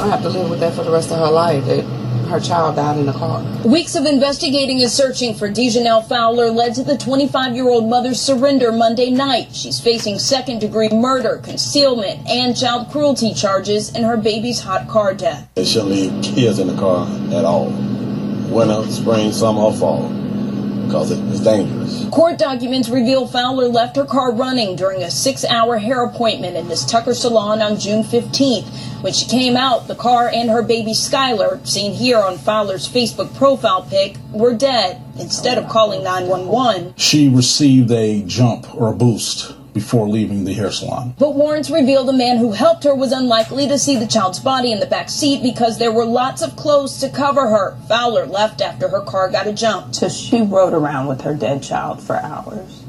gonna have to live with that for the rest of her life, that her child died in the car. Weeks of investigating and searching for Dejanelle Fowler led to the 25-year-old mother's surrender Monday night. She's facing second-degree murder, concealment, and child cruelty charges in her baby's hot car death. They shouldn't leave kids in the car at all. Winter, spring, summer, or fall, because it's dangerous. Court documents reveal Fowler left her car running during a 6-hour hair appointment in this Tucker salon on June 15th. When she came out, the car and her baby Skylar, seen here on Fowler's Facebook profile pic, were dead. Instead of calling 911, she received a jump or a boost before leaving the hair salon. But warrants reveal the man who helped her was unlikely to see the child's body in the back seat because there were lots of clothes to cover her. Fowler left after her car got a jump. So she rode around with her dead child for hours.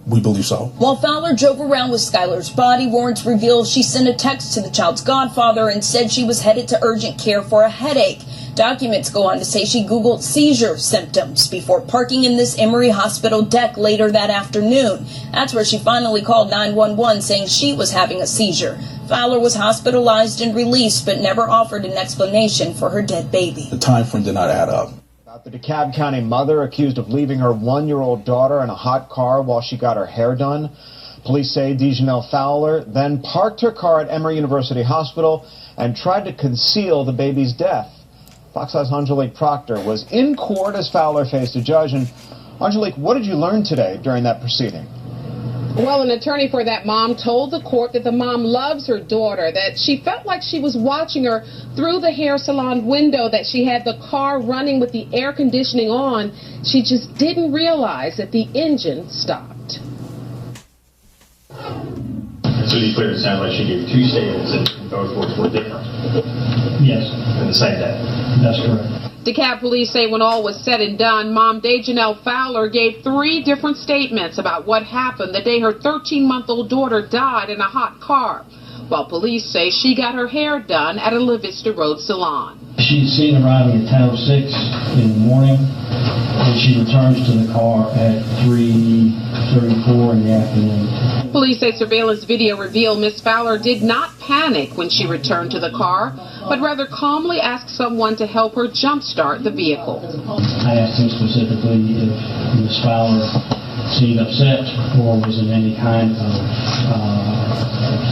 We believe so. While Fowler drove around with Skylar's body, warrants reveal she sent a text to the child's godfather and said she was headed to urgent care for a headache. Documents go on to say she Googled seizure symptoms before parking in this Emory Hospital deck later that afternoon. That's where she finally called 911 saying she was having a seizure. Fowler was hospitalized and released, but never offered an explanation for her dead baby. The time frame did not add up. The DeKalb County mother accused of leaving her 1-year-old daughter in a hot car while she got her hair done. Police say Dejanelle Fowler then parked her car at Emory University Hospital and tried to conceal the baby's death. Fox 5's Angelique Proctor was in court as Fowler faced a judge. And Angelique, what did you learn today during that proceeding? Well, an attorney for that mom told the court that the mom loves her daughter, that she felt like she was watching her through the hair salon window, that she had the car running with the air conditioning on. She just didn't realize that the engine stopped. So to be clear, it sounds like she gave 2 statements and both were different. Yes. In the same day. That's correct. DeKalb police say when all was said and done, Mom Dejanelle Fowler gave 3 different statements about what happened the day her 13-month-old daughter died in a hot car, while police say she got her hair done at a La Vista Road salon. She's seen arriving at Town 6 in the morning, and she returns to the car at 3:34 in the afternoon. Police say surveillance video revealed Miss Fowler did not panic when she returned to the car, but rather calmly asked someone to help her jumpstart the vehicle. I asked him specifically if Miss Fowler seemed upset or was in any kind of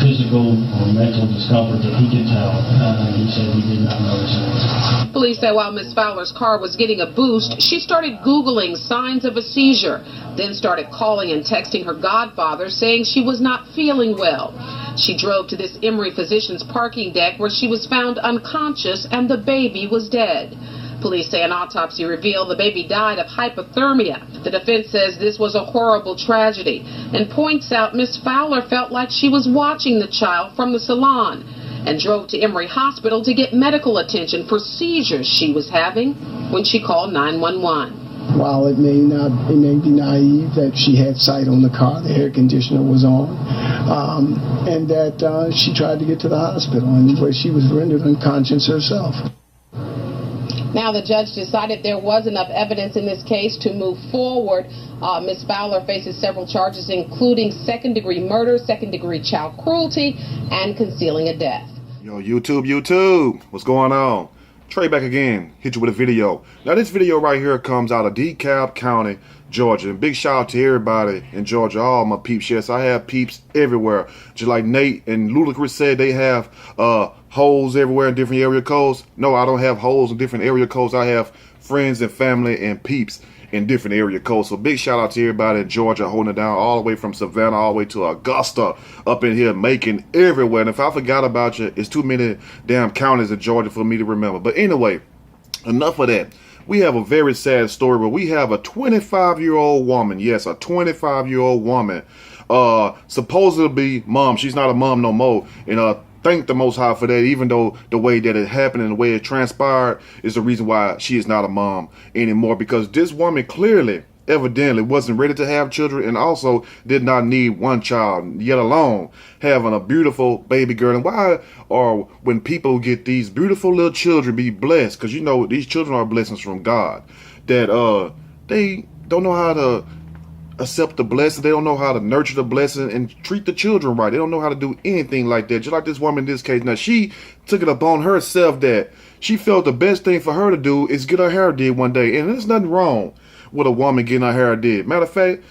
physical or mental discomfort that he could tell. He said he did not notice anything. Police say while Miss Fowler's car was getting a boost, she started Googling signs of a seizure, then started calling and texting her godfather saying she was not feeling well. She drove to this Emory physician's parking deck where she was found unconscious and the baby was dead. Police say an autopsy revealed the baby died of hypothermia. The defense says this was a horrible tragedy and points out Miss Fowler felt like she was watching the child from the salon and drove to Emory Hospital to get medical attention for seizures she was having when she called 911. While it may be naive that she had sight on the car, the air conditioner was on, and that she tried to get to the hospital, and where she was rendered unconscious herself. Now the judge decided there was enough evidence in this case to move forward. Ms. Fowler faces several charges, including second-degree murder, second-degree child cruelty, and concealing a death. Yo, YouTube, what's going on? Trey back again, hit you with a video. Now this video right here comes out of DeKalb County, Georgia. And big shout out to everybody in Georgia, all my peeps. Yes, I have peeps everywhere. Just like Nate and Ludacris said, they have holes everywhere in different area codes. No, I don't have holes in different area codes. I have friends and family and peeps in different area codes. So big shout out to everybody in Georgia holding it down all the way from Savannah all the way to Augusta, up in here making everywhere. And if I forgot about you, it's too many damn counties in Georgia for me to remember. But anyway, enough of that. We have a very sad story where we have a 25-year-old woman. Yes, a 25-year-old woman. Supposedly mom. She's not a mom no more. And thank the Most High for that, even though the way that it happened and the way it transpired is the reason why she is not a mom anymore. Because this woman clearly, evidently, wasn't ready to have children and also did not need one child, yet alone having a beautiful baby girl. And why are, when people get these beautiful little children, be blessed, because you know these children are blessings from God, that they don't know how to accept the blessing. They don't know how to nurture the blessing and treat the children right. They don't know how to do anything like that. Just like this woman in this case. Now, she took it upon herself that she felt the best thing for her to do is get her hair did one day. And there's nothing wrong with a woman getting her hair did. Matter of fact,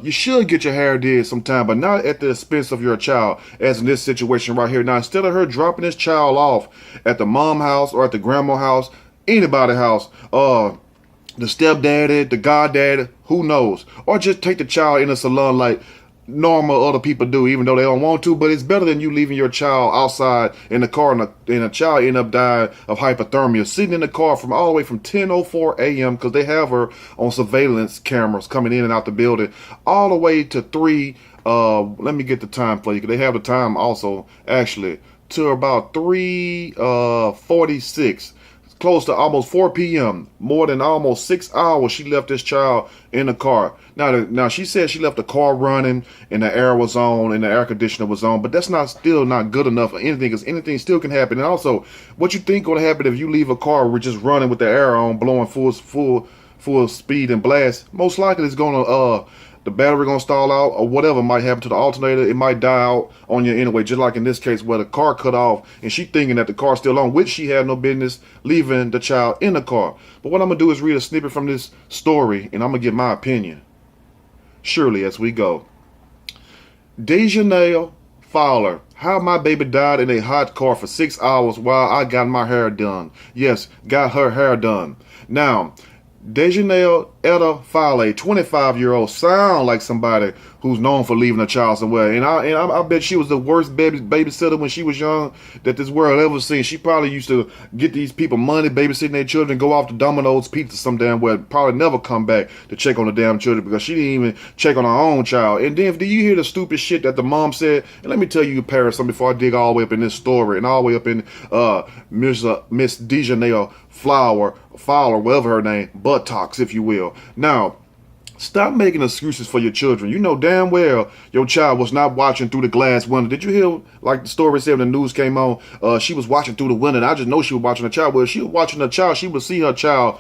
you should get your hair did sometime, but not at the expense of your child, as in this situation right here. Now, instead of her dropping this child off at the mom house or at the grandma house, anybody's house, the stepdaddy, the goddaddy, who knows, or just take the child in a salon like normal other people do, even though they don't want to. But it's better than you leaving your child outside in the car and a child end up dying of hypothermia, sitting in the car from all the way from 10:04 a.m. because they have her on surveillance cameras coming in and out the building, all the way to 3. Let me get the time for you, because they have the time also actually to about 3:46. Close to almost 4 p.m. More than almost 6 hours she left this child in the car. Now she said she left the car running and the air was on and the air conditioner was on, but that's still not good enough for anything, because anything still can happen. And also, what you think gonna happen if you leave a car with just running with the air on, blowing full speed and blast? Most likely it's gonna the battery gonna stall out, or whatever might happen to the alternator. It might die out on you anyway, just like in this case where the car cut off and she thinking that the car's still on, which she had no business leaving the child in the car. But what I'm gonna do is read a snippet from this story, and I'm gonna give my opinion surely as we go. Dejanelle Fowler: how my baby died in a hot car for 6 hours while I got my hair done. Yes, got her hair done. Now, Dejanelle Etta Fowler, 25-year-old, sound like somebody who's known for leaving a child somewhere. And I bet she was the worst babysitter when she was young that this world ever seen. She probably used to get these people money, babysitting their children, go off to Domino's Pizza some damn well, probably never come back to check on the damn children, because she didn't even check on her own child. And then, do you hear the stupid shit that the mom said? And let me tell you, parents, something before I dig all the way up in this story and all the way up in Miss Dejanelle Fowler, whatever her name, buttocks, if you will. Now, stop making excuses for your children. You know damn well your child was not watching through the glass window. Did you hear, like the story said when the news came on, she was watching through the window? And I just know she was watching her child. Well, if she was watching her child, she would see her child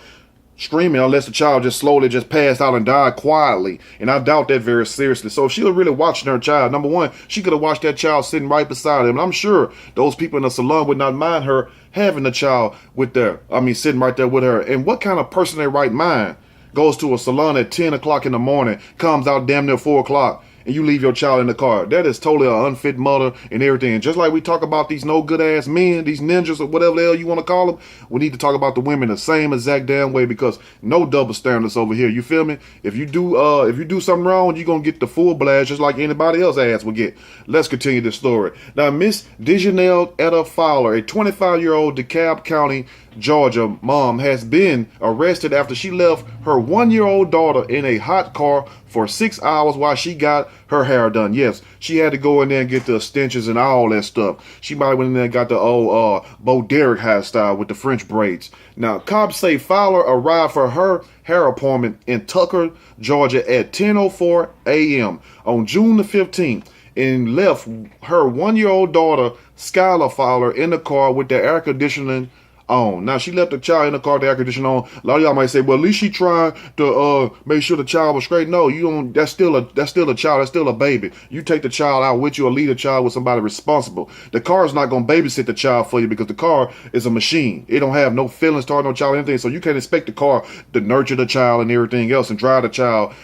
screaming, unless the child just slowly just passed out and died quietly. And I doubt that very seriously. So if she was really watching her child, number one, she could have watched that child sitting right beside him. And I'm sure those people in the salon would not mind her having the child sitting right there with her. And what kind of person in their right mind goes to a salon at 10 o'clock in the morning, comes out damn near 4 o'clock, and you leave your child in the car? That is totally an unfit mother and everything. And just like we talk about these no good ass men, these ninjas or whatever the hell you want to call them, we need to talk about the women the same exact damn way, because no double standards over here. You feel me? If you do something wrong, you're gonna get the full blast just like anybody else ass will get. Let's continue this story. Now, Miss Dejanelle Etta Fowler, a 25-year-old DeKalb County, Georgia mom, has been arrested after she left her 1-year-old daughter in a hot car for 6 hours while she got her hair done. Yes, she had to go in there and get the extensions and all that stuff. She might have went in there and got the old Bo Derek hairstyle with the French braids. Now, cops say Fowler arrived for her hair appointment in Tucker, Georgia at 10:04 a.m. on June the 15th and left her 1-year-old daughter, Skylar Fowler, in the car with the air conditioning on. Now, she left the child in the car with the air conditioning on. A lot of y'all might say, well, at least she trying to make sure the child was straight. No, you don't. That's still a child. That's still a baby. You take the child out with you or leave the child with somebody responsible. The car is not going to babysit the child for you, because the car is a machine. It don't have no feelings toward no child or anything. So you can't expect the car to nurture the child and everything else and drive the child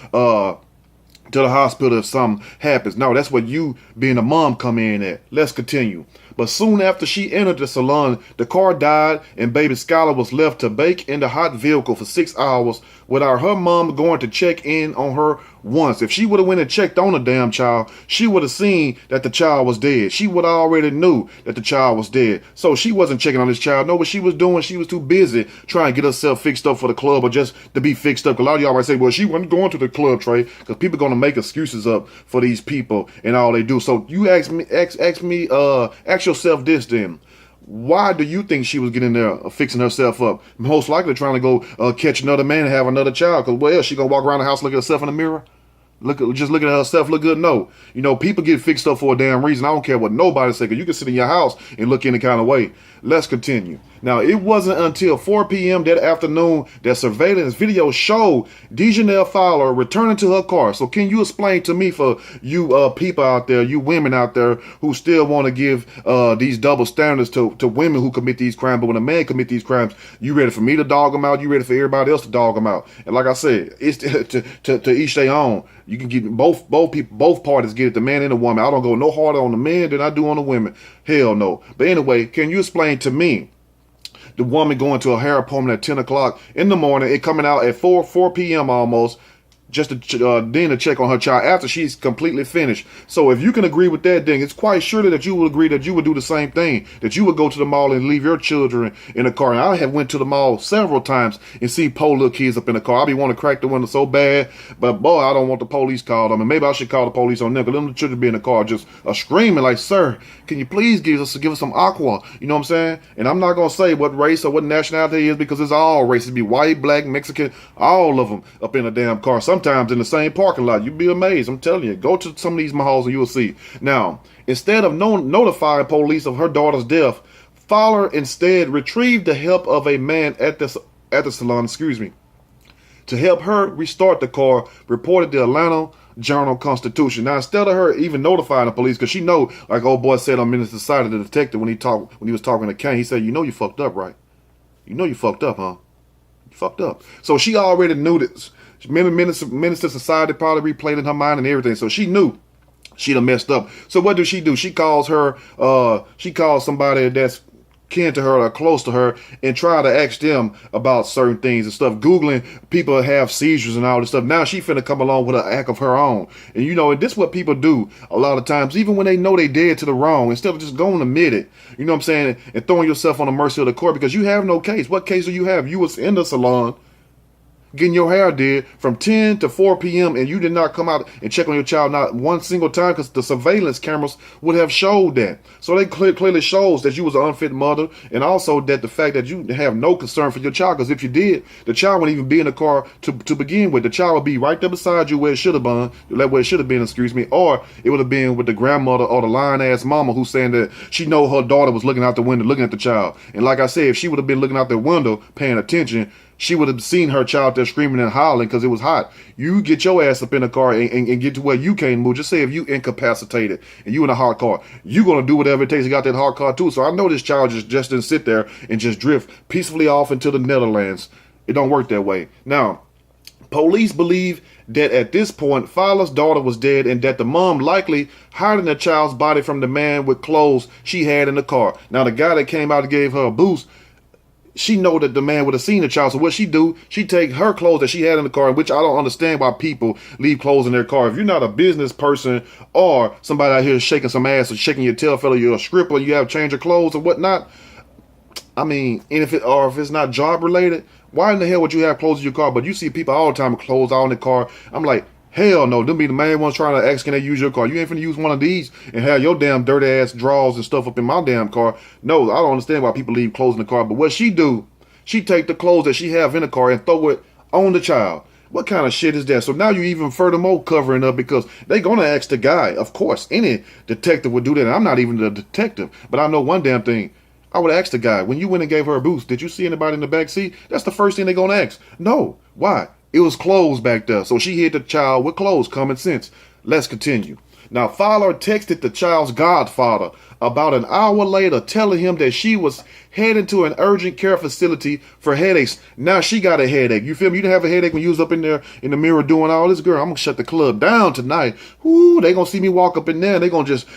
to the hospital if something happens. No, that's what you being a mom come in at. Let's continue. But soon after she entered the salon, the car died and baby Skylar was left to bake in the hot vehicle for 6 hours without her mom going to check in on her once. If she would have went and checked on the damn child, she would have seen that the child was dead. She would have already knew that the child was dead. So she wasn't checking on this child. No, what she was doing, she was too busy trying to get herself fixed up for the club, or just to be fixed up. A lot of y'all might say, well, she wasn't going to the club, Trey, because people are going to make excuses up for these people and all they do. So you ask yourself this then. Why do you think she was getting there fixing herself up? Most likely trying to go catch another man and have another child. Because, well, she going to walk around the house, look at herself in the mirror? Just looking at herself look good? No. You know, people get fixed up for a damn reason. I don't care what nobody say, because you can sit in your house and look any kind of way. Let's continue. Now, it wasn't until 4 p.m. that afternoon that surveillance video showed Dejanelle Fowler returning to her car. So can you explain to me, for you people out there, you women out there who still want to give these double standards to women who commit these crimes, but when a man commit these crimes, you ready for me to dog them out? You ready for everybody else to dog them out? And like I said, it's to each their own. You can get both parties get it, the man and the woman. I don't go no harder on the men than I do on the women. Hell no. But anyway, can you explain to me the woman going to a hair appointment at 10 o'clock in the morning, it coming out at 4 p.m. almost, just to then to check on her child after she's completely finished? So if you can agree with that, then it's quite surely that you will agree that you would do the same thing, that you would go to the mall and leave your children in a car. And I have went to the mall several times and see poor little kids up in the car. I be wanting to crack the window so bad, but boy, I don't want the police called on me. Maybe I should call the police on them, because them children be in the car just screaming like, "Sir, can you please give us some aqua?" You know what I'm saying? And I'm not gonna say what race or what nationality it is, because it's all races. It be white, black, Mexican, all of them up in a damn car. Sometimes in the same parking lot. You'd be amazed. I'm telling you. Go to some of these malls and you'll see. Now, instead of notifying police of her daughter's death, Fowler instead retrieved the help of a man at the salon, to help her restart the car, reported the Atlanta Journal-Constitution. Now, instead of her even notifying the police, because she know, like old boy said on Menace to Society, the detective, when he was talking to Kane, he said, "You know you fucked up, right? You know you fucked up, huh? You fucked up." So she already knew this. Menace to Society probably replayed in her mind and everything. So she knew she done messed up. So what does she do? She calls somebody that's kin to her or close to her and try to ask them about certain things and stuff. Googling people that have seizures and all this stuff. Now she finna come along with an act of her own. And you know, and this is what people do a lot of times, even when they know they dead to the wrong, instead of just going to admit it, you know what I'm saying, and throwing yourself on the mercy of the court, because you have no case. What case do you have? You was in the salon getting your hair did from 10 to 4 p.m. and you did not come out and check on your child not one single time, because the surveillance cameras would have showed that. So they clearly shows that you was an unfit mother, and also that the fact that you have no concern for your child, because if you did, the child wouldn't even be in the car to begin with. The child would be right there beside you where it should have been, or it would have been with the grandmother or the lying-ass mama who's saying that she know her daughter was looking out the window, looking at the child. And like I said, if she would have been looking out the window, paying attention, she would have seen her child there screaming and howling because it was hot. You get your ass up in the car and get to where you can't move. Just say if you incapacitated and you in a hot car, you going to do whatever it takes to get that hot car too. So I know this child just didn't sit there and just drift peacefully off into the Netherlands. It don't work that way. Now, police believe that at this point, Fowler's daughter was dead and that the mom likely hiding the child's body from the man with clothes she had in the car. Now, the guy that came out and gave her a boost, she know that the man would have seen the child. So what she do, she take her clothes that she had in the car, which I don't understand why people leave clothes in their car. If you're not a business person or somebody out here shaking some ass or shaking your tail feather, you're a stripper, you have change of clothes or whatnot. I mean, and if it's not job related, why in the hell would you have clothes in your car? But you see people all the time with clothes all in the car. I'm like, hell no, them be the main ones trying to ask, can they use your car? You ain't finna use one of these and have your damn dirty ass drawers and stuff up in my damn car. No, I don't understand why people leave clothes in the car. But what she do, she take the clothes that she have in the car and throw it on the child. What kind of shit is that? So now you even furthermore covering up, because they gonna ask the guy. Of course, any detective would do that. And I'm not even the detective, but I know one damn thing. I would ask the guy, when you went and gave her a boost, did you see anybody in the back seat? That's the first thing they're gonna ask. No. Why? It was clothes back there. So she hit the child with clothes. Common sense. Let's continue. Now, Fowler texted the child's godfather about an hour later, telling him that she was heading to an urgent care facility for headaches. Now she got a headache. You feel me? You didn't have a headache when you was up in there in the mirror doing all this. Girl, I'm gonna shut the club down tonight. Ooh, they gonna see me walk up in there. They gonna just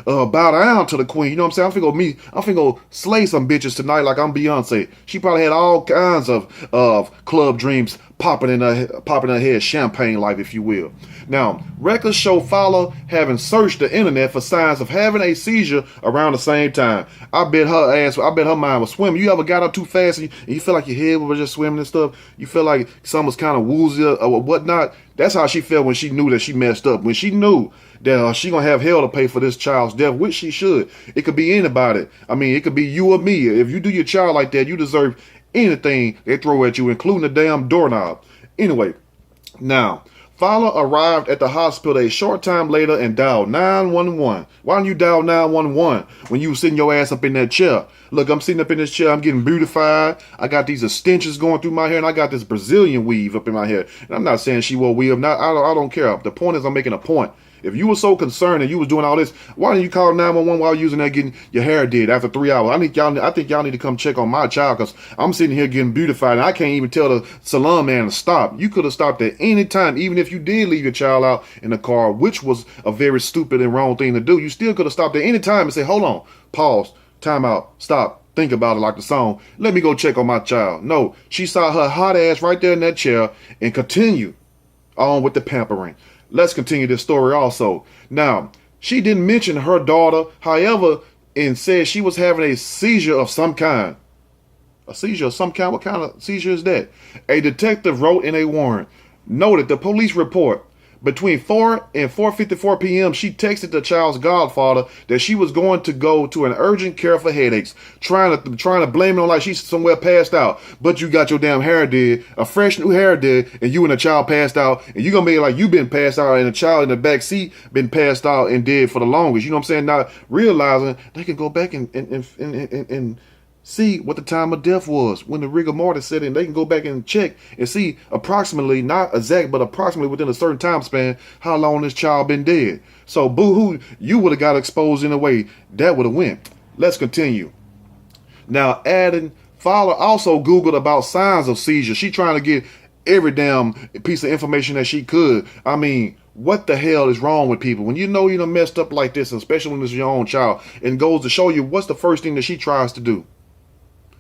bow down to the queen. You know what I'm saying? I'm finna go slay some bitches tonight like I'm Beyonce. She probably had all kinds of club dreams popping in her head, champagne life, if you will. Now, records show Fowler having searched the internet for signs of having a seizure around the same time. I bet her mind was swimming. You ever got up too fast and you feel like your head was just swimming and stuff? You feel like something was kind of woozy or whatnot? That's how she felt when she knew that she messed up. When she knew that she gonna have hell to pay for this child's death, which she should. It could be anybody. I mean, it could be you or me. If you do your child like that, you deserve anything they throw at you, including the damn doorknob. Anyway, now, Fowler arrived at the hospital a short time later and dialed 911. Why don't you dial 911 when you was sitting your ass up in that chair? Look, I'm sitting up in this chair. I'm getting beautified. I got these extensions going through my hair, and I got this Brazilian weave up in my hair. And I'm not saying she wore weave. I don't care. The point is I'm making a point. If you were so concerned and you was doing all this, why didn't you call 911 while using that getting your hair did after 3 hours? I think y'all need to come check on my child, because I'm sitting here getting beautified and I can't even tell the salon man to stop. You could have stopped at any time, even if you did leave your child out in the car, which was a very stupid and wrong thing to do. You still could have stopped at any time and say, hold on, pause, time out, stop, think about it, like the song, let me go check on my child. No, she saw her hot ass right there in that chair and continue on with the pampering. Let's continue this story also. Now, she didn't mention her daughter, however, and said she was having a seizure of some kind. A seizure of some kind? What kind of seizure is that? A detective wrote in a warrant, noted the police report. Between 4 and 4:54 p.m., she texted the child's godfather that she was going to go to an urgent care for headaches, trying to blame it on like she's somewhere passed out. But you got your damn hair did, a fresh new hair did, and you and the child passed out, and you gonna be like you been passed out, and the child in the back seat been passed out and dead for the longest. You know what I'm saying? Not realizing they can go back and see what the time of death was when the rigor mortis set in. They can go back and check and see approximately, not exact, but approximately within a certain time span, how long this child been dead. So boo-hoo, you would have got exposed in a way that would have went. Let's continue. Now, adding, Fowler also Googled about signs of seizure. She trying to get every damn piece of information that she could. I mean, what the hell is wrong with people? When you know you done messed up like this, especially when it's your own child, and goes to show you what's the first thing that she tries to do?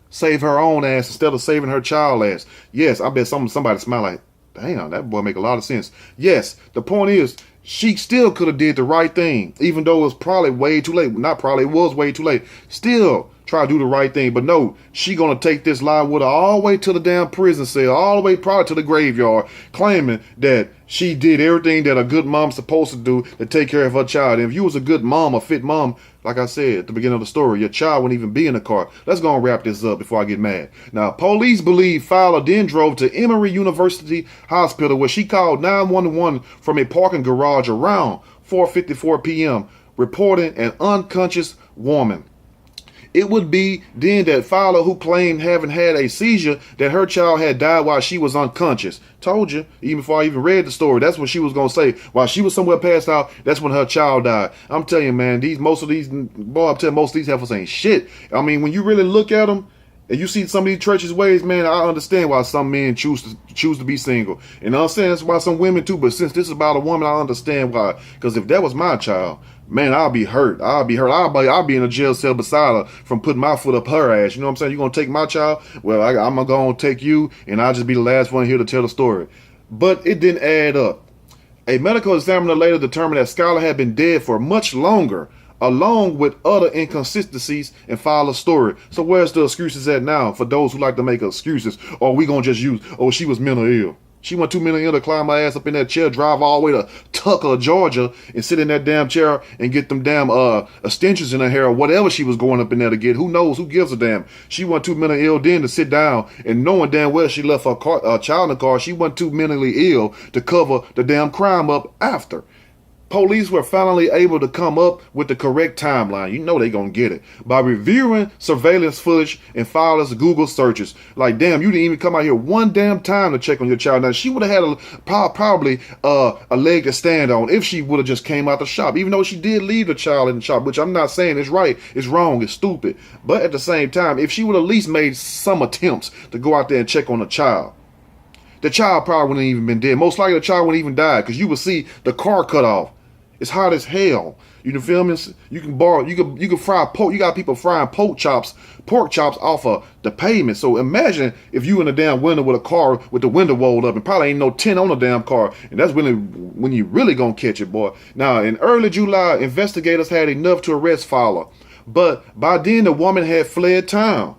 Save her own ass instead of saving her child ass. Yes, I bet somebody smile like, damn, that boy make a lot of sense. Yes, the point is, she still could have did the right thing, even though it was probably way too late. Not probably, it was way too late. Still try to do the right thing. But no, she gonna take this lie with her all the way to the damn prison cell, all the way probably to the graveyard, claiming that she did everything that a good mom's supposed to do to take care of her child. And if you was a good mom, a fit mom, like I said at the beginning of the story, your child wouldn't even be in the car. Let's go and wrap this up before I get mad. Now, police believe Fowler then drove to Emory University Hospital, where she called 911 from a parking garage around 4:54 p.m., reporting an unconscious woman. It would be then that Fowler, who claimed having had a seizure, that her child had died while she was unconscious. Told you, even before I even read the story, that's what she was going to say. While she was somewhere passed out, that's when her child died. I'm telling you, man, most of these heifers ain't shit. I mean, when you really look at them, and you see some of these treacherous ways, man, I understand why some men choose to be single. And I understand that's why some women too, but since this is about a woman, I understand why. Because if that was my child, man, I'll be hurt. I'll be in a jail cell beside her from putting my foot up her ass. You know what I'm saying? You're going to take my child? Well, I'm going to take you, and I'll just be the last one here to tell the story. But it didn't add up. A medical examiner later determined that Skylar had been dead for much longer, along with other inconsistencies in Fowler's story. So where's the excuses at now for those who like to make excuses? Or we going to just use, oh, she was mentally ill. She went too mentally ill to climb my ass up in that chair, drive all the way to Tucker, Georgia, and sit in that damn chair and get them damn extensions in her hair or whatever she was going up in there to get. Who knows? Who gives a damn? She went too mentally ill then to sit down, and knowing damn well she left her child in the car, she went too mentally ill to cover the damn crime up after. Police were finally able to come up with the correct timeline. You know they gonna get it by reviewing surveillance footage and Fowler's Google searches. Like, damn, you didn't even come out here one damn time to check on your child. Now, she would have had probably a leg to stand on if she would have just came out the shop, even though she did leave the child in the shop, which I'm not saying is right, it's wrong, it's stupid. But at the same time, if she would have at least made some attempts to go out there and check on the child probably wouldn't even been dead. Most likely the child wouldn't even die, because you would see the car cut off. It's hot as hell. You can feel me? You can fry pork. You got people frying pork chops off of the pavement. So imagine if you in a damn window with a car with the window rolled up and probably ain't no tint on the damn car. And that's when you really gonna catch it, boy. Now, in early July, investigators had enough to arrest Fowler. But by then, the woman had fled town.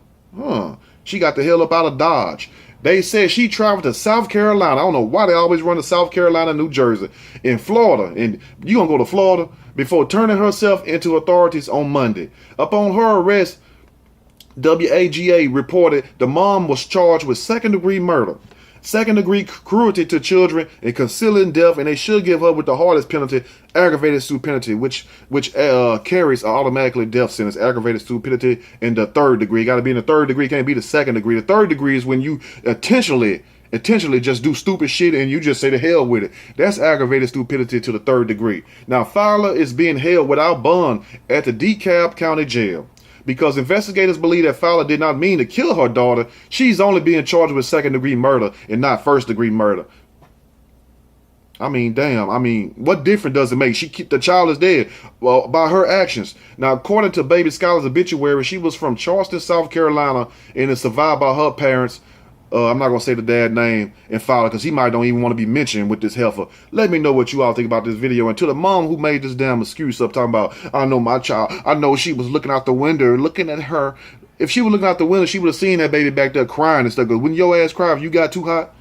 She got the hell up out of Dodge. They said she traveled to South Carolina. I don't know why they always run to South Carolina, New Jersey, in Florida. And you gonna go to Florida before turning herself into authorities on Monday. Upon her arrest, WAGA reported the mom was charged with second-degree murder. Second-degree cruelty to children and concealing death, and they should give her with the hardest penalty, aggravated stupidity, which carries an automatically death sentence. Aggravated stupidity in the third degree. Got to be in the third degree. Can't be the second degree. The third degree is when you intentionally just do stupid shit and you just say to hell with it. That's aggravated stupidity to the third degree. Now, Fowler is being held without bond at the DeKalb County Jail because investigators believe that Fowler did not mean to kill her daughter. She's only being charged with second-degree murder and not first-degree murder. I mean, damn. I mean, what difference does it make? The child is dead by her actions. Now, according to baby Skylar's obituary, she was from Charleston, South Carolina, and is survived by her parents. I'm not going to say the dad name and Fowler because he might don't even want to be mentioned with this heifer. Let me know what you all think about this video. And to the mom who made this damn excuse up talking about, I know my child, I know she was looking out the window, looking at her. If she was looking out the window, she would have seen that baby back there crying and stuff. Because when your ass cry if you got too hot,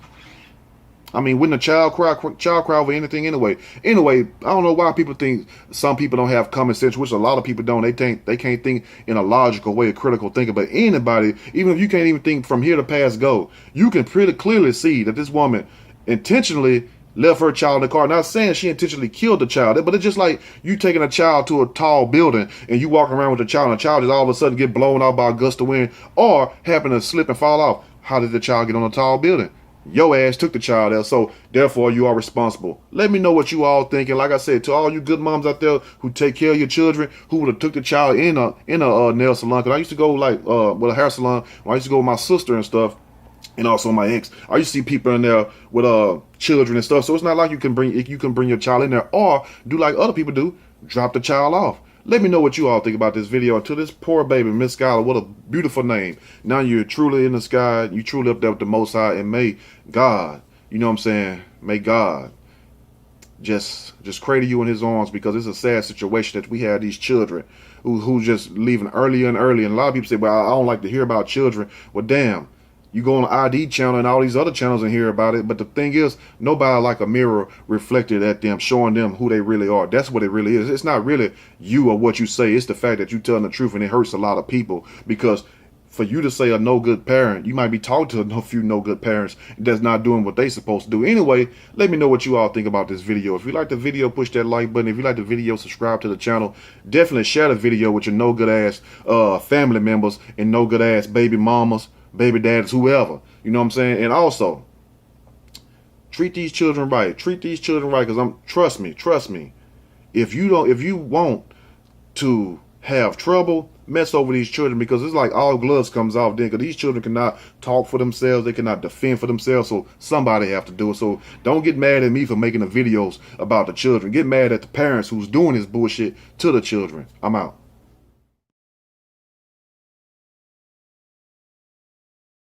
I mean, wouldn't a child cry over anything anyway? Anyway, I don't know why people think some people don't have common sense, which a lot of people don't. They can't think in a logical way, a critical thinker. But anybody, even if you can't even think from here to past go, you can pretty clearly see that this woman intentionally left her child in the car. Not saying she intentionally killed the child, but it's just like you taking a child to a tall building and you walking around with the child, and the child just all of a sudden get blown out by a gust of wind or happen to slip and fall off. How did the child get on a tall building? Your ass took the child there, so therefore you are responsible. Let me know what you all think. And like I said, to all you good moms out there who take care of your children, who would have took the child in a nail salon. Because I used to go with a hair salon when I used to go with my sister and stuff, and also my ex. I used to see people in there with children and stuff. So it's not like you can bring your child in there or do like other people do, drop the child off. Let me know what you all think about this video. To this poor baby, Miss Skylar, what a beautiful name. Now you're truly in the sky. You truly up there with the Most High. And may God, you know what I'm saying? May God just cradle you in his arms, because it's a sad situation that we have these children who just leaving earlier and earlier. And a lot of people say, well, I don't like to hear about children. Well, damn. You go on the ID channel and all these other channels and hear about it. But the thing is, nobody like a mirror reflected at them, showing them who they really are. That's what it really is. It's not really you or what you say. It's the fact that you're telling the truth, and it hurts a lot of people. Because for you to say a no good parent, you might be talking to a few no good parents that's not doing what they supposed to do. Anyway, let me know what you all think about this video. If you like the video, push that like button. If you like the video, subscribe to the channel. Definitely share the video with your no good ass family members and no good ass baby mamas, baby daddies, whoever. You know what I'm saying? And also, treat these children right. Treat these children right, because trust me. If you want to have trouble, mess over these children, because it's like all gloves comes off then, because these children cannot talk for themselves, they cannot defend for themselves, so somebody have to do it. So don't get mad at me for making the videos about the children. Get mad at the parents who's doing this bullshit to the children. I'm out.